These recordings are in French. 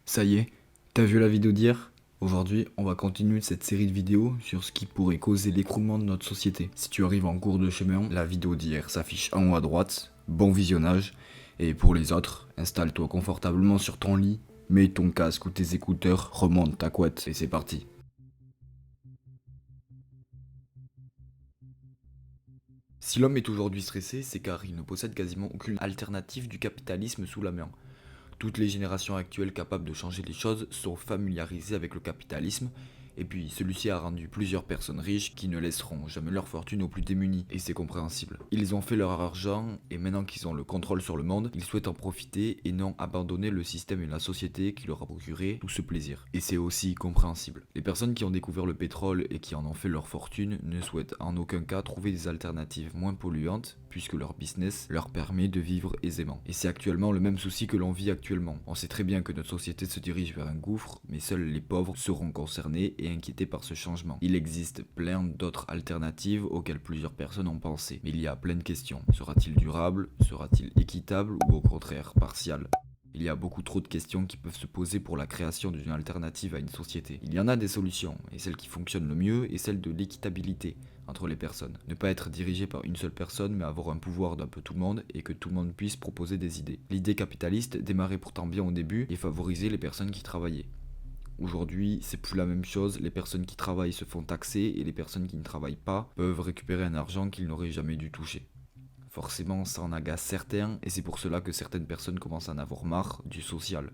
Ça y est, t'as vu la vidéo d'hier? Aujourd'hui, on va continuer cette série de vidéos sur ce qui pourrait causer l'écroulement de notre société. Si tu arrives en cours de chemin, la vidéo d'hier s'affiche en haut à droite. Bon visionnage. Et pour les autres, installe-toi confortablement sur ton lit, mets ton casque ou tes écouteurs, remonte ta couette et c'est parti. Si l'homme est aujourd'hui stressé, c'est car il ne possède quasiment aucune alternative du capitalisme sous la main. Toutes les générations actuelles capables de changer les choses sont familiarisées avec le capitalisme, et puis celui-ci a rendu plusieurs personnes riches qui ne laisseront jamais leur fortune aux plus démunis, et c'est compréhensible. Ils ont fait leur argent, et maintenant qu'ils ont le contrôle sur le monde, ils souhaitent en profiter et non abandonner le système et la société qui leur a procuré tout ce plaisir. Et c'est aussi compréhensible. Les personnes qui ont découvert le pétrole et qui en ont fait leur fortune ne souhaitent en aucun cas trouver des alternatives moins polluantes, puisque leur business leur permet de vivre aisément. Et c'est actuellement le même souci que l'on vit actuellement. On sait très bien que notre société se dirige vers un gouffre, mais seuls les pauvres seront concernés et inquiétés par ce changement. Il existe plein d'autres alternatives auxquelles plusieurs personnes ont pensé, mais il y a plein de questions. Sera-t-il durable? Sera-t-il équitable ou au contraire partial? Il y a beaucoup trop de questions qui peuvent se poser pour la création d'une alternative à une société. Il y en a des solutions, et celle qui fonctionne le mieux est celle de l'équitabilité entre les personnes. Ne pas être dirigé par une seule personne, mais avoir un pouvoir d'un peu tout le monde et que tout le monde puisse proposer des idées. L'idée capitaliste démarrait pourtant bien au début et favorisait les personnes qui travaillaient. Aujourd'hui, c'est plus la même chose, les personnes qui travaillent se font taxer et les personnes qui ne travaillent pas peuvent récupérer un argent qu'ils n'auraient jamais dû toucher. Forcément, ça en agace certains, et c'est pour cela que certaines personnes commencent à en avoir marre du social.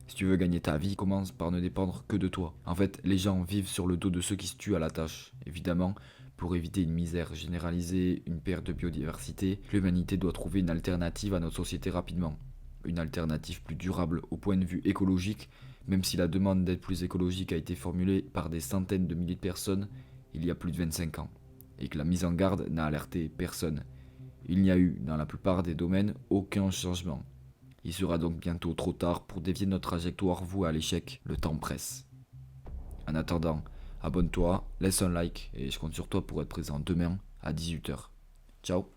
Si tu veux gagner ta vie, commence par ne dépendre que de toi. En fait, les gens vivent sur le dos de ceux qui se tuent à la tâche. Évidemment, pour éviter une misère généralisée, une perte de biodiversité, l'humanité doit trouver une alternative à notre société rapidement. Une alternative plus durable au point de vue écologique, même si la demande d'être plus écologique a été formulée par des centaines de milliers de personnes il y a plus de 25 ans, et que la mise en garde n'a alerté personne. Il n'y a eu, dans la plupart des domaines, aucun changement. Il sera donc bientôt trop tard pour dévier notre trajectoire vouée à l'échec. Le temps presse. En attendant, abonne-toi, laisse un like et je compte sur toi pour être présent demain à 18h. Ciao.